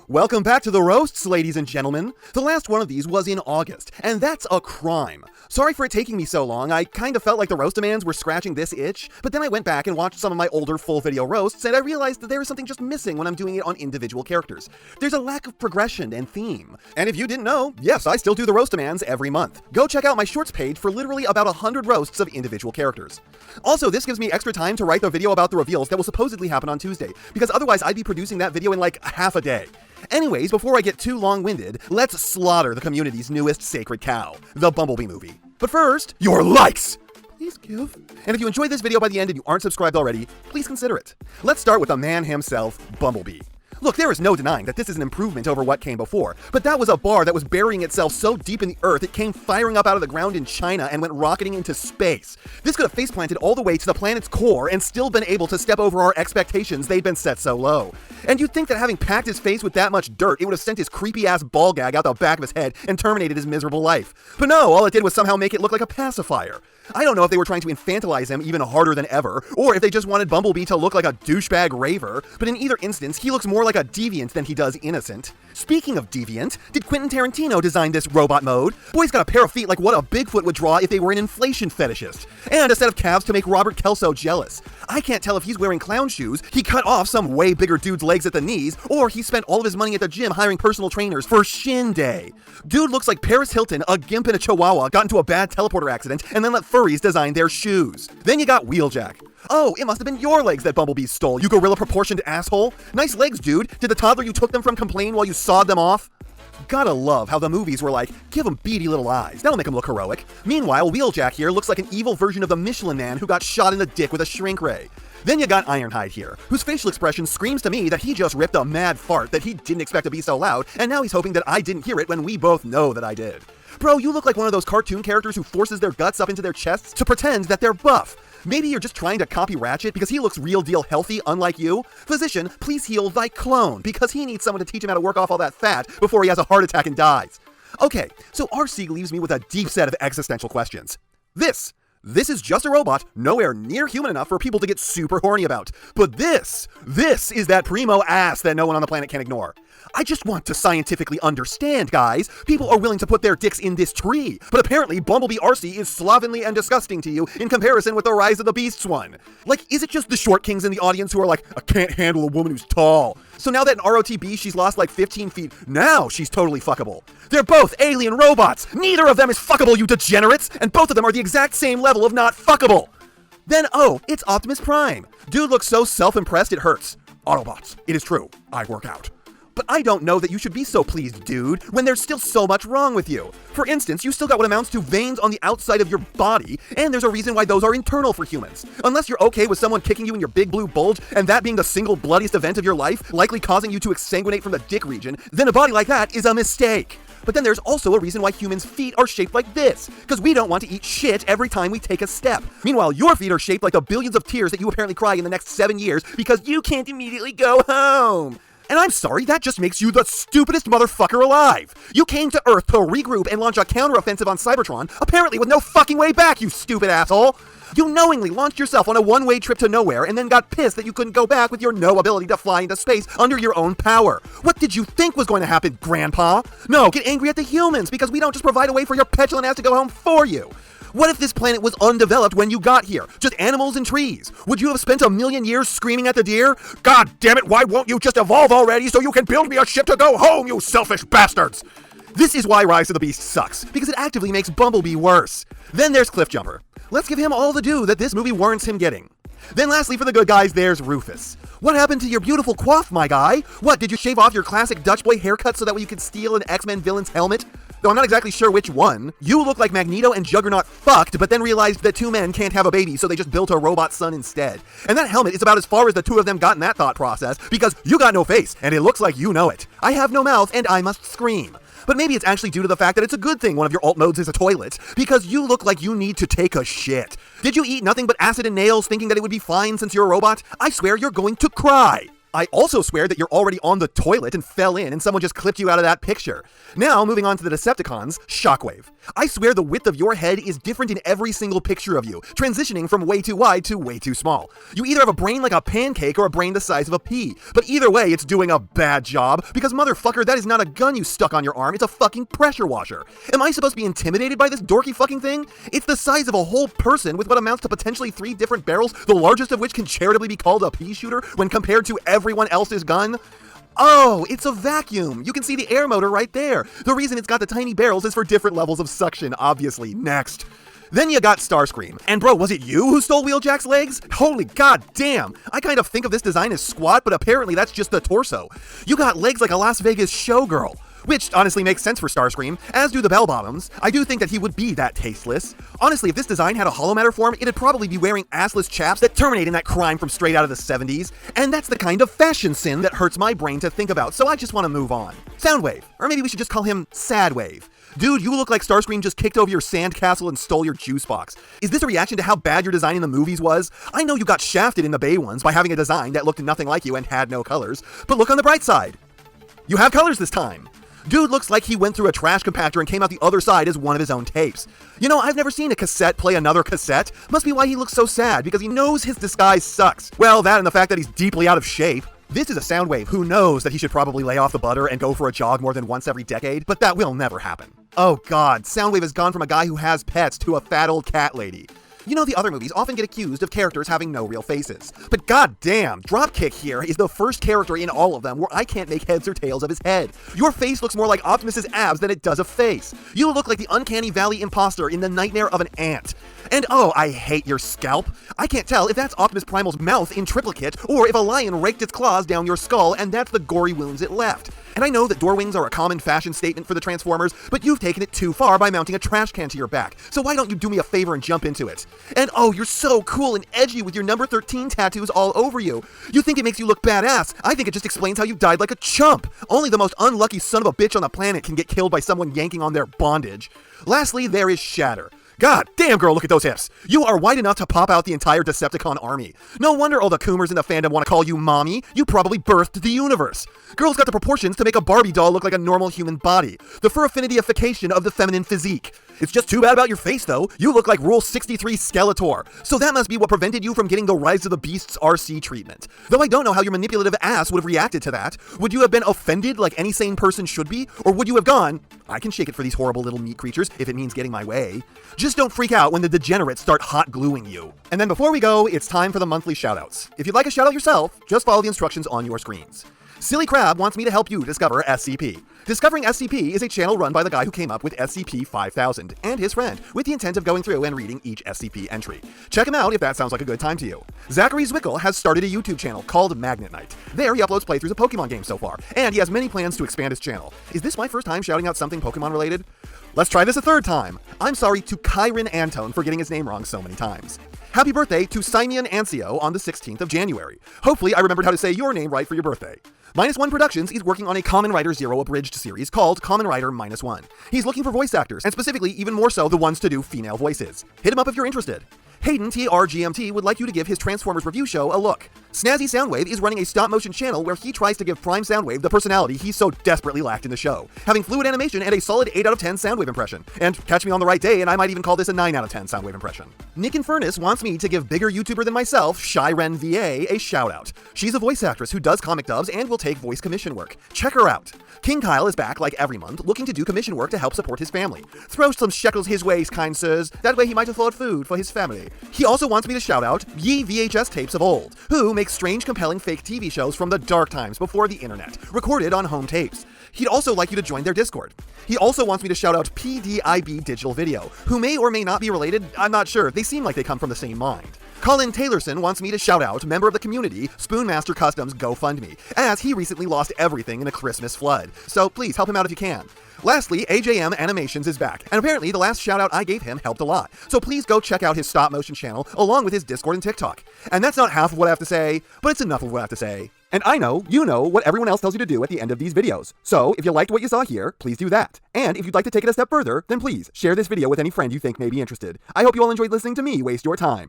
Welcome back to the roasts, ladies and gentlemen. The last one of these was in August, and that's a crime. Sorry for it taking me so long. I kind of felt like the roast-a-mans were scratching this itch, but then I went back and watched some of my older full-video roasts, and I realized that there was something just missing when I'm doing it on individual characters. There's a lack of progression and theme. And if you didn't know, yes, I still do the roast-a-mans every month. Go check out my shorts page for literally about 100 roasts of individual characters. Also, this gives me extra time to write the video about the reveals that will supposedly happen on Tuesday, because otherwise I'd be producing that video in like half a day. Anyways, before I get too long-winded, let's slaughter the community's newest sacred cow, the Bumblebee movie. But first, your likes! Please give. And if you enjoyed this video by the end and you aren't subscribed already, please consider it. Let's start with the man himself, Bumblebee. Look, there is no denying that this is an improvement over what came before, but that was a bar that was burying itself so deep in the earth it came firing up out of the ground in China and went rocketing into space. This could have face-planted all the way to the planet's core and still been able to step over our expectations they'd been set so low. And you'd think that having packed his face with that much dirt, it would have sent his creepy-ass ball gag out the back of his head and terminated his miserable life. But no, all it did was somehow make it look like a pacifier. I don't know if they were trying to infantilize him even harder than ever, or if they just wanted Bumblebee to look like a douchebag raver, but in either instance, he looks more like a deviant than he does innocent. Speaking of deviant, did Quentin Tarantino design this robot mode? Boy's got a pair of feet like what a Bigfoot would draw if they were an inflation fetishist, and a set of calves to make Robert Kelso jealous. I can't tell if he's wearing clown shoes, he cut off some way bigger dude's legs at the knees, or he spent all of his money at the gym hiring personal trainers for Shin Day. Dude looks like Paris Hilton, a gimp and a chihuahua, got into a bad teleporter accident and then let furries design their shoes. Then you got Wheeljack. Oh, it must have been your legs that Bumblebee stole, you gorilla-proportioned asshole. Nice legs, dude. Did the toddler you took them from complain while you sawed them off? Gotta love how the movies were like, give him beady little eyes, that'll make him look heroic. Meanwhile, Wheeljack here looks like an evil version of the Michelin Man who got shot in the dick with a shrink ray. Then you got Ironhide here, whose facial expression screams to me that he just ripped a mad fart that he didn't expect to be so loud, and now he's hoping that I didn't hear it when we both know that I did. Bro, you look like one of those cartoon characters who forces their guts up into their chests to pretend that they're buff. Maybe you're just trying to copy Ratchet because he looks real deal healthy, unlike you. Physician, please heal thy clone, because he needs someone to teach him how to work off all that fat before he has a heart attack and dies. Okay, so RC leaves me with a deep set of existential questions. This is just a robot, nowhere near human enough for people to get super horny about. But this is that primo ass that no one on the planet can ignore. I just want to scientifically understand, guys. People are willing to put their dicks in this tree, but apparently Bumblebee RC is slovenly and disgusting to you in comparison with the Rise of the Beasts one. Like, is it just the short kings in the audience who are like, I can't handle a woman who's tall? So now that in ROTB she's lost like 15 feet, now she's totally fuckable. They're both alien robots. Neither of them is fuckable, you degenerates, and both of them are the exact same level of not fuckable. Then, oh, it's Optimus Prime. Dude looks so self-impressed it hurts. Autobots, it is true, I work out. But I don't know that you should be so pleased, dude, when there's still so much wrong with you. For instance, you still got what amounts to veins on the outside of your body, and there's a reason why those are internal for humans. Unless you're okay with someone kicking you in your big blue bulge, and that being the single bloodiest event of your life, likely causing you to exsanguinate from the dick region, then a body like that is a mistake. But then there's also a reason why humans' feet are shaped like this, because we don't want to eat shit every time we take a step. Meanwhile, your feet are shaped like the billions of tears that you apparently cry in the next 7 years because you can't immediately go home. And I'm sorry, that just makes you the stupidest motherfucker alive. You came to Earth to regroup and launch a counteroffensive on Cybertron, apparently with no fucking way back, you stupid asshole. You knowingly launched yourself on a one-way trip to nowhere and then got pissed that you couldn't go back with your no ability to fly into space under your own power. What did you think was going to happen, Grandpa? No, get angry at the humans because we don't just provide a way for your petulant ass to go home for you. What if this planet was undeveloped when you got here? Just animals and trees? Would you have spent 1,000,000 years screaming at the deer? God damn it, why won't you just evolve already so you can build me a ship to go home, you selfish bastards? This is why Rise of the Beast sucks, because it actively makes Bumblebee worse. Then there's Cliffjumper. Let's give him all the due that this movie warrants him getting. Then lastly, for the good guys, there's Rufus. What happened to your beautiful coif, my guy? What, did you shave off your classic Dutch boy haircut so that way you could steal an X-Men villain's helmet? Though I'm not exactly sure which one. You look like Magneto and Juggernaut fucked, but then realized that two men can't have a baby, so they just built a robot son instead. And that helmet is about as far as the two of them got in that thought process, because you got no face, and it looks like you know it. I have no mouth, and I must scream. But maybe it's actually due to the fact that it's a good thing one of your alt modes is a toilet, because you look like you need to take a shit. Did you eat nothing but acid and nails thinking that it would be fine since you're a robot? I swear you're going to cry. I also swear that you're already on the toilet and fell in and someone just clipped you out of that picture. Now, moving on to the Decepticons, Shockwave. I swear the width of your head is different in every single picture of you, transitioning from way too wide to way too small. You either have a brain like a pancake or a brain the size of a pea, but either way, it's doing a bad job, because motherfucker, that is not a gun you stuck on your arm, it's a fucking pressure washer. Am I supposed to be intimidated by this dorky fucking thing? It's the size of a whole person with what amounts to potentially 3 different barrels, the largest of which can charitably be called a pea shooter when compared to everyone else's gun? Oh, it's a vacuum. You can see the air motor right there. The reason it's got the tiny barrels is for different levels of suction, obviously. Next. Then you got Starscream. And bro, was it you who stole Wheeljack's legs? Holy god damn! I kind of think of this design as squat, but apparently that's just the torso. You got legs like a Las Vegas showgirl. Which honestly makes sense for Starscream, as do the bell-bottoms. I do think that he would be that tasteless. Honestly, if this design had a hollow matter form, it'd probably be wearing assless chaps that terminate in that crime from straight out of the 70s. And that's the kind of fashion sin that hurts my brain to think about, so I just want to move on. Soundwave, or maybe we should just call him Sadwave. Dude, you look like Starscream just kicked over your sandcastle and stole your juice box. Is this a reaction to how bad your design in the movies was? I know you got shafted in the Bay ones by having a design that looked nothing like you and had no colors, but look on the bright side. You have colors this time. Dude looks like he went through a trash compactor and came out the other side as one of his own tapes. You know, I've never seen a cassette play another cassette. Must be why he looks so sad, because he knows his disguise sucks. Well, that and the fact that he's deeply out of shape. This is a Soundwave who knows that he should probably lay off the butter and go for a jog more than once every decade, but that will never happen. Oh god, Soundwave has gone from a guy who has pets to a fat old cat lady. You know, the other movies often get accused of characters having no real faces. But goddamn, Dropkick here is the first character in all of them where I can't make heads or tails of his head. Your face looks more like Optimus's abs than it does a face. You look like the Uncanny Valley imposter in The Nightmare of an Ant. And oh, I hate your scalp. I can't tell if that's Optimus Primal's mouth in triplicate, or if a lion raked its claws down your skull and that's the gory wounds it left. And I know that door wings are a common fashion statement for the Transformers, but you've taken it too far by mounting a trash can to your back, so why don't you do me a favor and jump into it? And oh, you're so cool and edgy with your number 13 tattoos all over you. You think it makes you look badass. I think it just explains how you died like a chump. Only the most unlucky son of a bitch on the planet can get killed by someone yanking on their bondage. Lastly, there is Shatter. God damn, girl, look at those hips. You are wide enough to pop out the entire Decepticon army. No wonder all the coomers in the fandom want to call you mommy. You probably birthed the universe. Girl's got the proportions to make a Barbie doll look like a normal human body. The fur affinityification of the feminine physique. It's just too bad about your face, though. You look like Rule 63 Skeletor. So that must be what prevented you from getting the Rise of the Beasts RC treatment. Though I don't know how your manipulative ass would have reacted to that. Would you have been offended like any sane person should be? Or would you have gone, I can shake it for these horrible little meat creatures if it means getting my way. Just don't freak out when the degenerates start hot gluing you. And then before we go, it's time for the monthly shoutouts. If you'd like a shoutout yourself, just follow the instructions on your screens. Silly Crab wants me to help you discover SCP. Discovering SCP is a channel run by the guy who came up with SCP-5000 and his friend, with the intent of going through and reading each SCP entry. Check him out if that sounds like a good time to you. Zachary Zwickel has started a YouTube channel called MagnetKnight. There he uploads playthroughs of Pokemon games so far, and he has many plans to expand his channel. Is this my first time shouting out something Pokemon related? Let's try this a third time. I'm sorry to Kyron Antone for getting his name wrong so many times. Happy birthday to Simeon Ancio on the 16th of January. Hopefully I remembered how to say your name right for your birthday. MinusOneProductions is working on a Kamen Rider Zero abridged series called Kamen Rider -1. He's looking for voice actors, and specifically even more so the ones to do female voices. Hit him up if you're interested. Hayden TRGMT would like you to give his Transformers review show a look. SnazzySoundwave is running a stop-motion channel where he tries to give Prime Soundwave the personality he so desperately lacked in the show, having fluid animation and a solid 8 out of 10 Soundwave impression. And catch me on the right day and I might even call this a 9 out of 10 Soundwave impression. Nick and Furnace wants me to give bigger YouTuber than myself, ShyRenn VA, a shout-out. She's a voice actress who does comic dubs and will take voice commission work. Check her out. King Kyle is back like every month, looking to do commission work to help support his family. Throw some shekels his way, kind sirs. That way he might afford food for his family. He also wants me to shout out ye VHS Tapes of Olde, who make strange, compelling fake TV shows from the dark times before the internet, recorded on home tapes. He'd also like you to join their Discord. He also wants me to shout out PDIB Digital Video, who may or may not be related, I'm not sure, they seem like they come from the same mind. Colin Taylorson wants me to shout out member of the community, Spoonmaster Customs GoFundMe, as he recently lost everything in a Christmas flood. So please help him out if you can. Lastly, AJM Animations is back, and apparently the last shout out I gave him helped a lot. So please go check out his stop motion channel along with his Discord and TikTok. And that's not half of what I have to say, but it's enough of what I have to say. And I know, you know, what everyone else tells you to do at the end of these videos. So if you liked what you saw here, please do that. And if you'd like to take it a step further, then please share this video with any friend you think may be interested. I hope you all enjoyed listening to me waste your time.